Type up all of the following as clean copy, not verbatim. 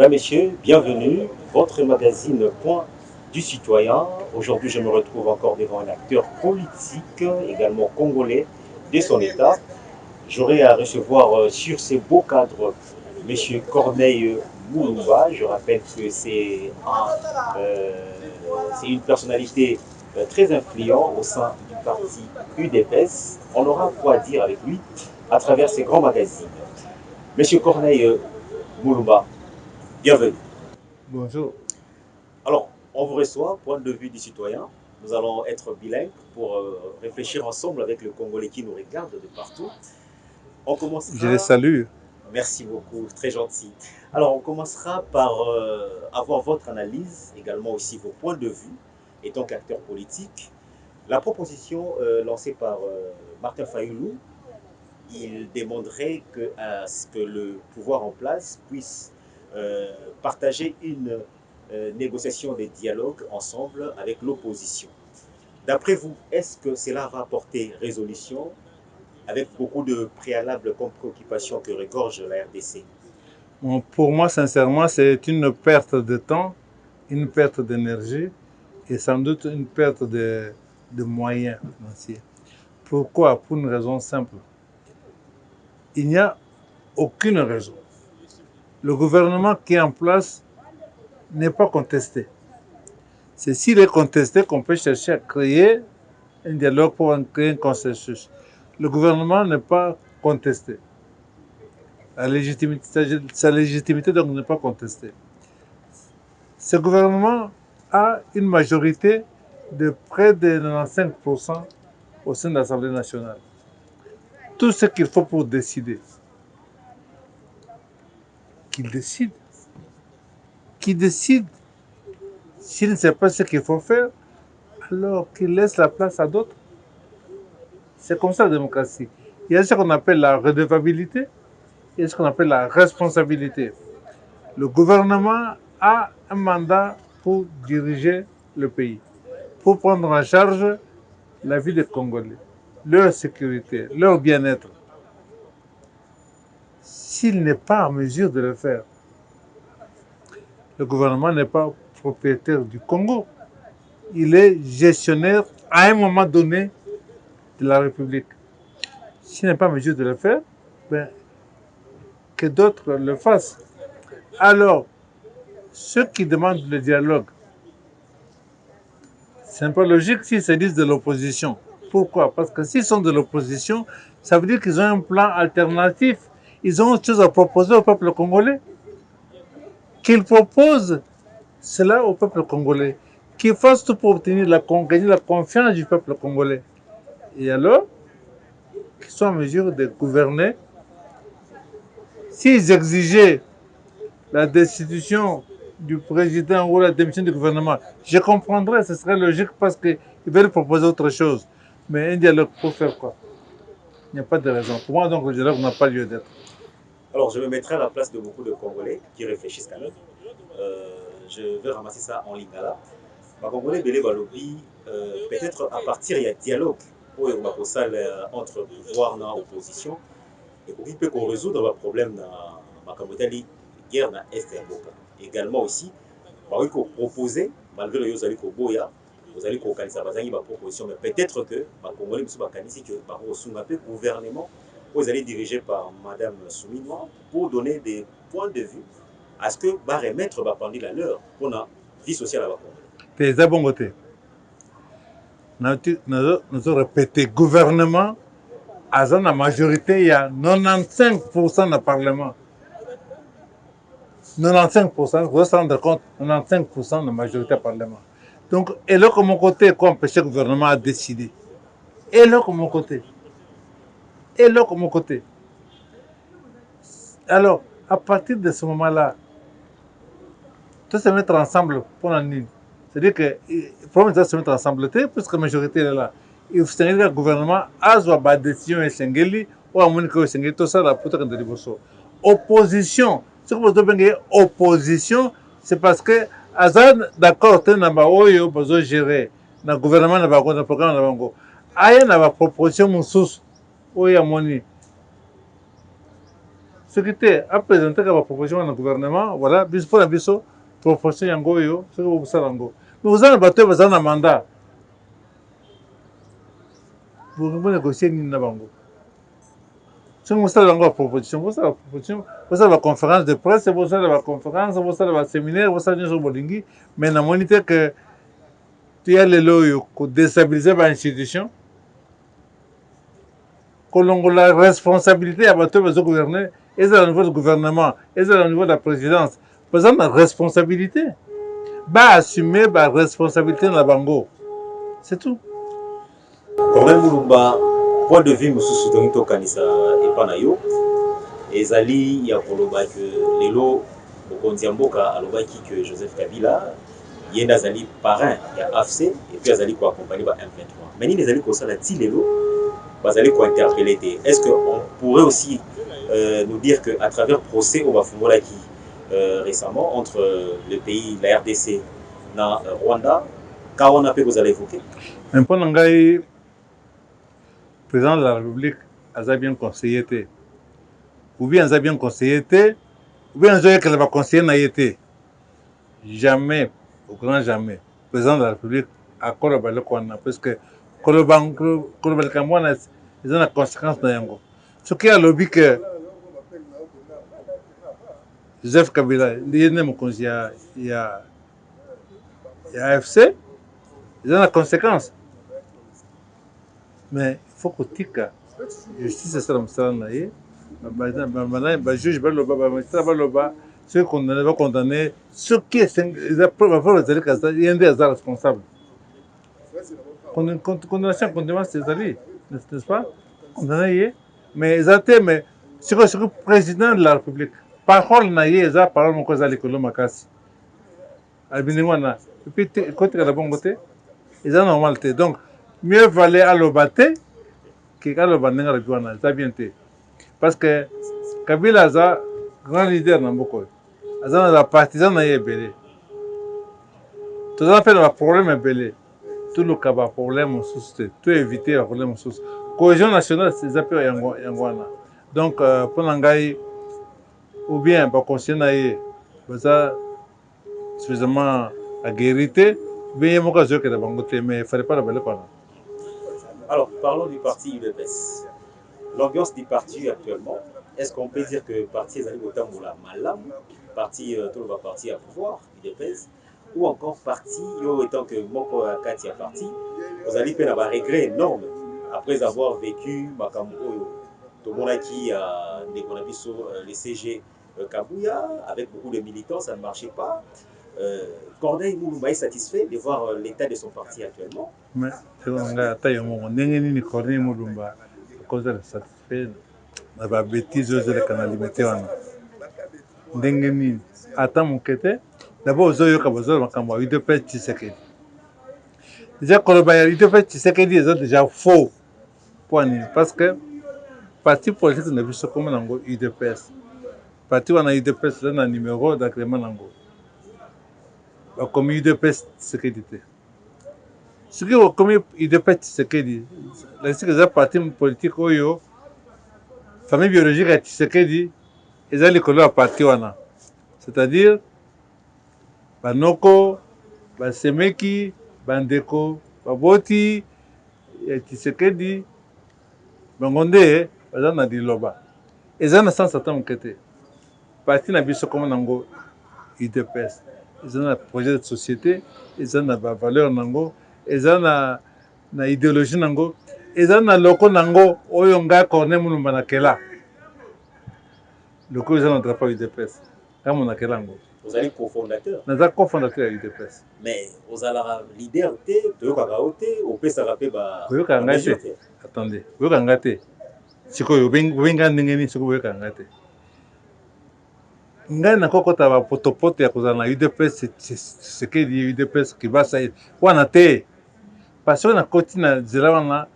Madame, Messieurs, bienvenue. Votre magazine Point du citoyen. Aujourd'hui, je me retrouve encore devant un acteur politique, également congolais, de son État. J'aurai à recevoir sur ces beaux cadres Monsieur Corneille Moulumba. Je rappelle que c'est une personnalité très influente au sein du parti UDPS. On aura quoi dire avec lui à travers ces grands magazines. Monsieur Corneille Moulumba, bienvenue. Bonjour. Alors, on vous reçoit, point de vue du citoyen. Nous allons être bilingues pour réfléchir ensemble avec le Congolais qui nous regarde de partout. On Je les commencera. salue. Merci beaucoup, très gentil. Alors, on commencera par avoir votre analyse, également aussi vos points de vue, et tant qu'acteur politique. La proposition lancée par Martin Fayoulou, il demanderait ce que le pouvoir en place puisse partager une négociation des dialogues ensemble avec l'opposition. D'après vous, est-ce que cela va apporter résolution avec beaucoup de préalables comme préoccupation que regorge la RDC? Bon, pour moi, sincèrement, c'est une perte de temps, une perte d'énergie et sans doute une perte de moyens financiers. Pourquoi? Pour une raison simple. Il n'y a aucune raison. Le gouvernement qui est en place n'est pas contesté. C'est s'il est contesté qu'on peut chercher à créer un dialogue pour créer un consensus. Le gouvernement n'est pas contesté. Sa légitimité donc n'est pas contestée. Ce gouvernement a une majorité de près de 95% au sein de l'Assemblée nationale. Tout ce qu'il faut pour décider, qu'il décide. Qu'il décide. S'il ne sait pas ce qu'il faut faire, alors qu'il laisse la place à d'autres. C'est comme ça la démocratie. Il y a ce qu'on appelle la redevabilité, il y a ce qu'on appelle la responsabilité. Le gouvernement a un mandat pour diriger le pays, pour prendre en charge la vie des Congolais, leur sécurité, leur bien-être. S'il n'est pas en mesure de le faire, le gouvernement n'est pas propriétaire du Congo. Il est gestionnaire à un moment donné de la République. S'il n'est pas en mesure de le faire, ben, que d'autres le fassent. Alors, ceux qui demandent le dialogue, c'est un peu logique s'ils se disent de l'opposition. Pourquoi? Parce que s'ils sont de l'opposition, ça veut dire qu'ils ont un plan alternatif. Ils ont autre chose à proposer au peuple congolais. Qu'ils proposent cela au peuple congolais. Qu'ils fassent tout pour obtenir gagner la confiance du peuple congolais. Et alors, qu'ils soient en mesure de gouverner. S'ils exigeaient la destitution du président ou la démission du gouvernement, je comprendrais, ce serait logique parce qu'ils veulent proposer autre chose. Mais un dialogue pour faire quoi? Il n'y a pas de raison. Pour moi, donc, le dialogue n'a pas lieu d'être. Alors, je me mettrai à la place de beaucoup de Congolais qui réfléchissent quand même. Je vais ramasser ça en ligne là. Ma Congolais, Belé Balobi, peut-être à partir, il y a dialogue entre pouvoir et opposition. Et pour qu'il peut qu'on résoudre le problème dans ma Cambodgie, guerre dans l'Est et Boka. Également aussi, par exemple, proposer, malgré le Yozali Koboya, vous allez organiser ma proposition, mais peut-être que ma Congolais, M. Bakanisi, que par le gouvernement, vous allez diriger par Mme Soumima pour donner des points de vue à ce que va remettre pendant la leur pour la vie sociale à la Congolais. C'est ça bon côté. Nous avons répété gouvernement, à la majorité, il y a 95% de parlement. 95%, vous vous rendez compte, 95% de majorité parlement. Donc, et là, comme mon côté, quoi empêcher le gouvernement à décider. Et là, comme mon côté. Et là, comme mon côté. Alors, à partir de ce moment-là, tout se mettre ensemble pour la ligne. C'est-à-dire que le problème, c'est de se mettre ensemble, puisque la majorité est là. Il faut que le gouvernement a une décision essentielle, ou à mon niveau essentiel, tout ça, la putain de l'Iboso. Opposition. Ce que vous avez opposition, c'est parce que, Azan, d'accord, tu as besoin de gérer. Le gouvernement n'a pas de programme, n'a pas de proposition, mon sous, ou à mon niveau. Ce qui était à présenter comme proposition au gouvernement, voilà, bis pour la biso, proposition yango yo, ce que vous savez yango. Mais vous avez battu, vous avez un mandat. Vous négocier ni na bango. Si vous avez une proposition, vous avez la conférence de presse, vous avez la conférence, vous avez le séminaire, vous avez le bolingi, mais la monité que tu as les lois pour déstabiliser l'institution, que l'on a la responsabilité à battre les gouverner, et c'est au niveau du gouvernement, et c'est au niveau de la présidence. Vous avez la responsabilité. Bah assumer la responsabilité de la bango. C'est tout. Quand même, Moulumba, point de vue, monsieur Soutonito Kanisa et Panayo, et Zali, il y a pour le bac que Lelo, Bokondiamboka, Alobaki que Joseph Kabila, il y a Zali parrain, il y a AFC, et puis Zali quoi accompagné par M23. Mais il y a Zali ça, la Lelo, Zali quoi interpellé. Est-ce qu'on pourrait aussi nous dire qu'à travers le procès au Bafumolaki récemment entre le pays, la RDC, et Rwanda, quand on a pu vous allez évoquer? Un peu le président de la République a bien conseillé, ou bien a bien conseillé, ou bien qu'elle va conseiller n'a été. Jamais, au grand jamais, le président de la République a collaboré avec nous, parce que collaborer avec nous, ils ont la conséquence de yango. Ce qui a lobby que Joseph Kabila, il y a AFC, ils ont la conséquence. Mais il faut que tika justice esala mosala na ye bajuge baloba bamagistrat baloba soki condamné bacondamné soki bafo ezali ye nde aza responsable. Condamnation condamnation ezali, n'est-ce pas, condamné ye mais eza te. Mais soki président de la République parole na ye eza parole moko eza likolo makasi abindingi wana epuis kotikala bongo te, eza normal te. Donc mieux valait aloba te que aloba ndenge alobi wana, eza bien te. Parce que Kabila aza grand leader na mboka oyo, aza na partisan na ye ebele, toza mpe na baproblème ebele, toluka baproblème mosusu te, to éviter baproblème mosusu. Cohésion nationale eza mpe yango wana. Donc mpo na ngai ou bien baconseiller na ye baza suffisamment aguerri te, ou bien ye moko azoyokela bango te, mais il fallait pas baleka wana. Alors, parlons du parti UDPS. L'ambiance du parti actuellement, est-ce qu'on peut dire que le parti est allé au Tamboula Malam, parti, tout le parti à pouvoir, UDPS, ou encore parti, étant que Moko Kati a parti, vous allez faire un regret énorme après avoir vécu Makambo, Tomonaki, les CG Kabouya, avec beaucoup de militants, ça ne marchait pas. Corneille Mouloumba est satisfait de voir l'état de son parti actuellement. Mais Corneille Mouloumba est satisfait na ba bêtise ozeleka na limité wana ndenge nini ata moke te. D'abord ozoyoka bazola makambo ya UDPS Tshisekedi, déjà koloba ya UDPS Tshisekedi eza déjà faux mpo nini? Parce que parti politique na biso kombo nango UDPS, parti wana UDPS eza na numéro d'agrément nango, bakomi UDPS Tshisekedi te. Soki bakomi UDPS Tshisekedi lasiki eza parti politique oyo famille biologique ya Tshisekedi eza likolo ya parti wana, c'est-à-dire banoko basemeki bandeko baboti ya Tshisekedi bango nde baza na liloba, eza na sens ata moke te. Parti na biso kombo nango UDPS eza na projet de société, eza na bavaleur nango, eza na idéologie nango, eza na loko nango oyo ngai Corneille Mouloumba nakela loko eza na drapeau ya UDPS ngai monakela yango. Vous allez cofondateur. Naza cofondateur ya UDPS. Mais vous allez leader te, toyokaka te, opesaka pe ba. Koyoka ngai te. Attendez, koyoka ngai te. Sikoyo benga ndenge nini sikoyo koyoka ngai te. Ngai nakokota ba potopoto ya kozala na UDPS Tshisekedi UDPS Kibasa wana te. Parce que nakoti na nzela wana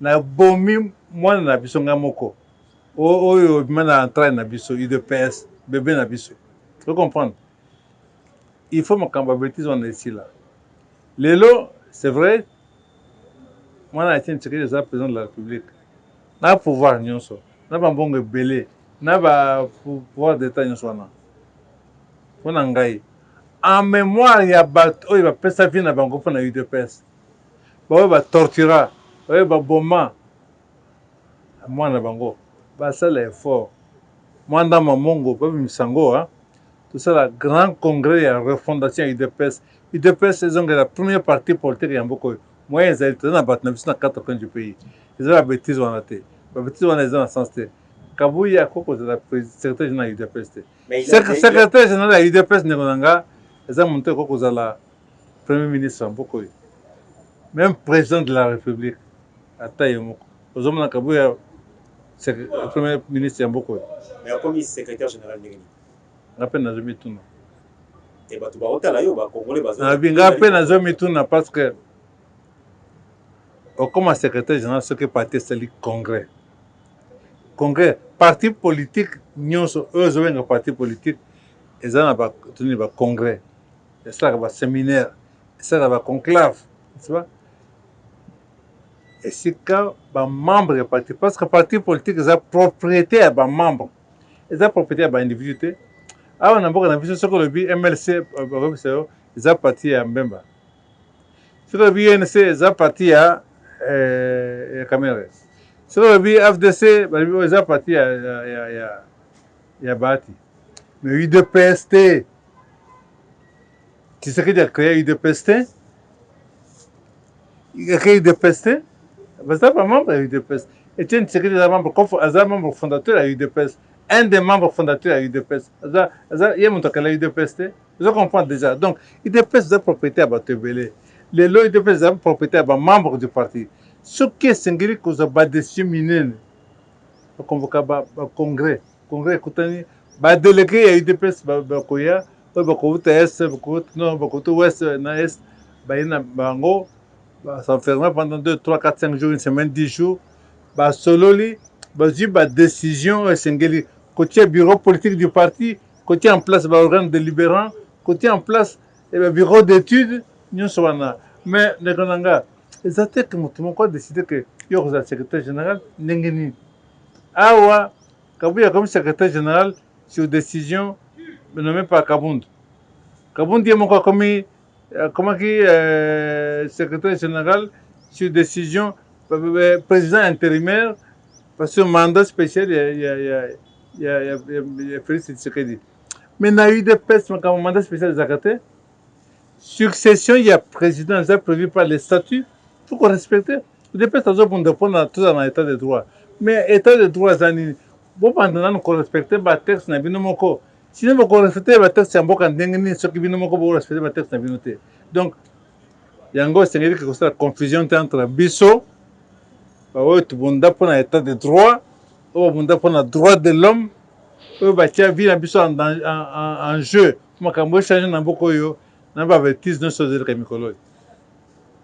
na bomi mwana na biso ngai moko oyo obima na entraille na biso UDPS bébé na biso. Tu comprends? Il faut makambo ya bêtise wana esila. Lelo, c'est vrai, moi na Etienne Tshisekedi eza président de la République. Na pouvoir nyonso, na bambongo ebele, na pouvoir d'état nyonso wana mpona ngai en mémoire ya bato oyo bapesa vie na bango mpona UDPS baoyo batortura baoyo baboma mwana na bango basala effort mwa ndama mongo babimisa yango tosala grand congrès ya refondation ya UDPS. UDPS ezongela premier parti politique ya mboka oyo moyen ezali toza na bato na biso na 4 coins du pays eza babétise wana te babétise wana eza na sens te kabuya akokozala secrétaire général ya UDPS te secrétaire général ya UDPS ndeko na nga eza moto ekokozala premier ministre ya mboka oyo même président de la république ata ye moko ozomona kabuya premier ministre ya mboka oyo mais akomi secrétaire général ndenge nini nga mpe nazomituna et bato baotala yo bakongole nga mpe nazomituna parce que okoma secrétaire général soki parti esali congrès parti politique nyonso oyo ezobenga parti politique eza na batuni bacongrès esalaka baséminaire esalaka baconclave tu esika bamembre ya parti parce que parti politique eza propriété ya bamembre eza propriété ya baindividu te awa na mboka na biso soki olobi MLC bakobisa yo eza parti ya Mbemba soki olobi UNC eza parti ya Kamere soki olobi FDC balobi eza parti ya Bahati mais UDPS te Tshisekedi a créé UDPS te il a créé UDPS te baza bamembre ya UDPS Etienne Tshisekedi aza membre fondateur ya UDPS un des membres fondateurs à UDPS. Il y a mon temps qu'elle a UDPS. Je comprends déjà. Donc, UDPS est propriété à Batebele. Les lois UDPS sont propriété à membres du parti. Ce qui est singulier, que vous avez décidé de convoquer un congrès. Congrès, écoutez, délégué à UDPS, Bakoya, Bakoya Est, Bakoya Ouest, Est, Bango, s'enfermer pendant 2, 3, 4, 5 jours, une semaine, 10 jours, Sololi, décision singulière. Côté bureau politique du parti, côté en place l'organe délibérant, côté en place le bureau d'études, nous sommes là. Mais les gens, ils ont décidé que il y a un secrétaire général, Nengeni. Awa, Kabuya comme secrétaire général sur décision nommée par Kabund. Kabund est mon commis, comment qui secrétaire général sur décision président intérimaire parce que mandat spécial il y a Félix Tshisekedi. Mais il y a eu des pestes, mais quand mandat spécial Zakate, succession, il y a président, c'est prévu par les statuts, il faut qu'on respecte. Les pestes, pour répondre tout dans l'état de droit. Mais l'état de droit, c'est bon, pendant qu'on respecte le texte, sinon, vous respectez le texte, c'est un bon candidat, ce qui vient de respecter le texte, donc, il y a un gros sénégalais qui constate la confusion entre Bisso, oyo tobunda mpona état de droit oyo bunda mpona droit de l'homme oyo batia vie na biso en jeu makambo echange na mboka oyo na bavetise nyonso ezeleka mikolo oyo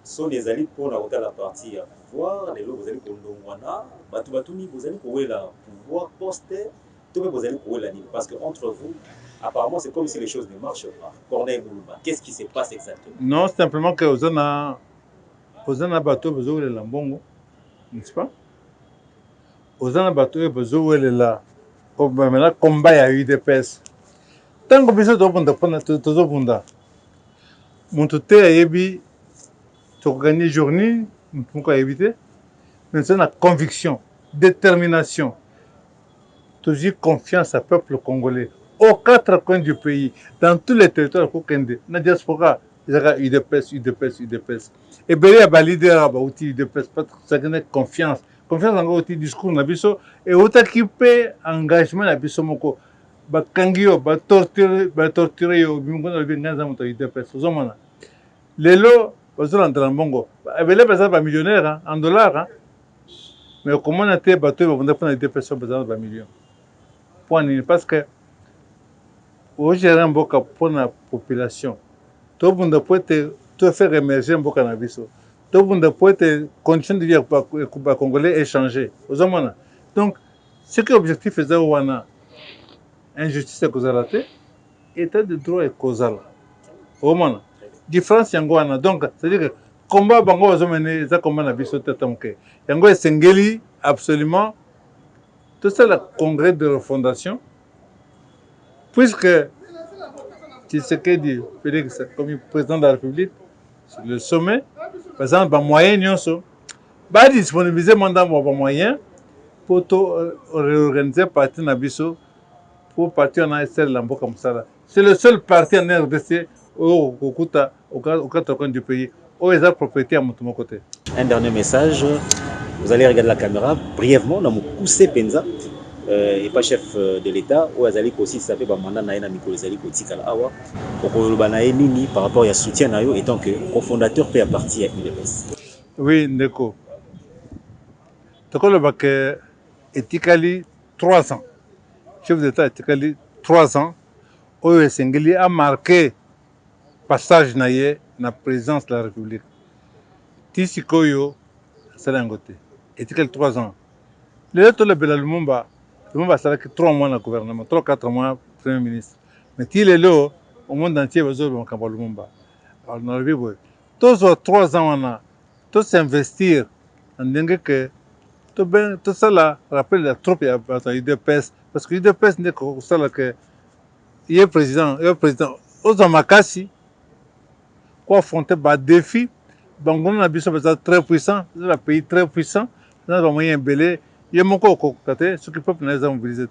soni ezali mpona kotala parti ya pouvoir lelo bozali kolongwana bato batuni bozali kowela pouvoir poste to mpe bozali kowela nini parce que entre vous apparemment c'est comme si les choses ne marchent pas. Corneille Moulumba, qu'est-ce qui se passe exactement? Non, simplement que oza na bato bozowelela mbongo, n'est-ce pas? Oza na bato oyo bozowelela komemela komba ya UDPS. Ntango biso tozobunda moto te ayebi tokoganye journée moto moko ayebi te mais toza na conviction, détermination, tozwi confiance à peuple congolais aux 4 coins du pays, dans tous les territoires kokende na diaspora ezaka UDPS ebele ya balider ya bauti UDPS sakene confiance yango oti discours na biso eutaki mpe engagement na biso moko bakangi yo batorture yo bimingona lobi ngai nza moto ya UDPS ozomona lelo bazolandela mbongo ebele baza bamillionnaire en dollar mais okomona te bato oyo bavanda mpona UDPS oyo baza na bamillion mpo nini parce que ogere mboka mpona population tobunda po ete tofaire émerger mboka na biso tobunda po ete condition de vie ya congolais échanger ozomona donc ce que objectif eza wana injustice ekozala te état de droit ekozala ozomona différence yango wana donc c'est-à-dire que combat bango bazomene eza combat na biso te ata moke yango esengeli absolument Tout ça, le congrès de refondation, puisque Tshisekedi, Félix, comme président de la République, sur le sommet, par exemple, les moyens sont disponibiliser les moyens pour réorganiser le parti Nabiso pour partir en ASL Lambo comme ça. C'est le seul parti en RDC au quatre coins du pays où ils ont propriété à mon côté. Un dernier message, vous allez regarder la caméra brièvement, dans mon Koussé Penza, et pas chef de l'État, où Azali aussi s'appelle Bamanda Naïna Mikolo Zali Kotikala Awa, Okolobanae Nini par rapport à soutien Nayo, étant que cofondateur peut à partir à UDPS. Oui, Ndeko. Tokolo que Etikali 3 ans. Chef d'État Etikali 3 ans. Où Sengeli a marqué passage naye na présidence de la République. Tisikoyo, c'est l'angoté. Etikali 3 ans. Le reste de la Lumumba c'est que 3 mois dans le gouvernement, 3-4 mois Premier ministre. Mais il est là, au monde entier, il y a un Lumumba. Alors, dans le vie, tous 3 ans, on a tous s'investir en dingue que tout ça là rappelle la troupe et l'UDPS. Parce que l'UDPS n'est que ça là que il est président, aux Amakasi, quoi affronter des défis. Bangon a besoin d'être très puissant, c'est un pays très puissant, dans un moyen belé. Il y a mon côté, ceux qui peuvent nous mobiliser.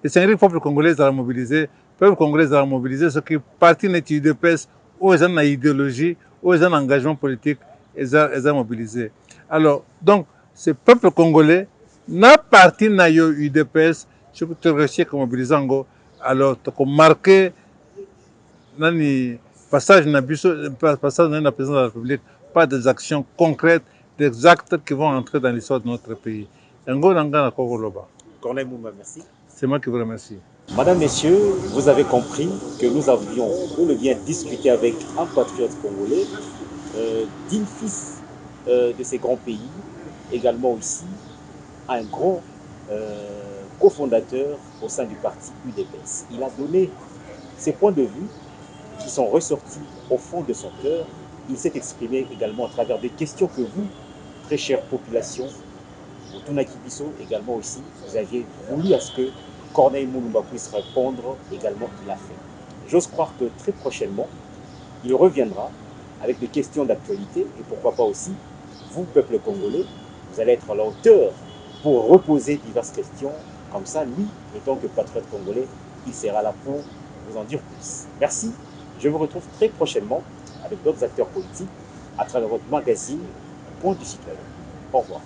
Et c'est un peuple congolais à mobiliser, peuple congolais à mobiliser, ceux qui partent de l'UDPS, où ils ont une idéologie, où ils ont un engagement politique, ils ont mobilisé. Alors, donc, ce peuple congolais n'a parti de l'UDPS, je peux te réussir à mobiliser. Alors, tu as marqué le passage de la présidence de la République, pas des actions concrètes, des actes qui vont entrer dans l'histoire de notre pays. Corneille Mouma, merci. C'est moi qui vous remercie. Madame, Messieurs, vous avez compris que nous avions bien discuté avec un patriote congolais, digne fils de ces grands pays, également aussi un grand cofondateur au sein du parti UDPS. Il a donné ses points de vue qui sont ressortis au fond de son cœur. Il s'est exprimé également à travers des questions que vous, très chère population, Tunaki Bisso également aussi, vous aviez voulu à ce que Corneille Moulumba puisse répondre également, il a fait. J'ose croire que très prochainement, il reviendra avec des questions d'actualité et pourquoi pas aussi, vous, peuple congolais, vous allez être à la hauteur pour reposer diverses questions. Comme ça, lui, étant que patriote congolais, il sera là pour vous en dire plus. Merci. Je vous retrouve très prochainement avec d'autres acteurs politiques à travers votre magazine Point du Citoyen. Au revoir.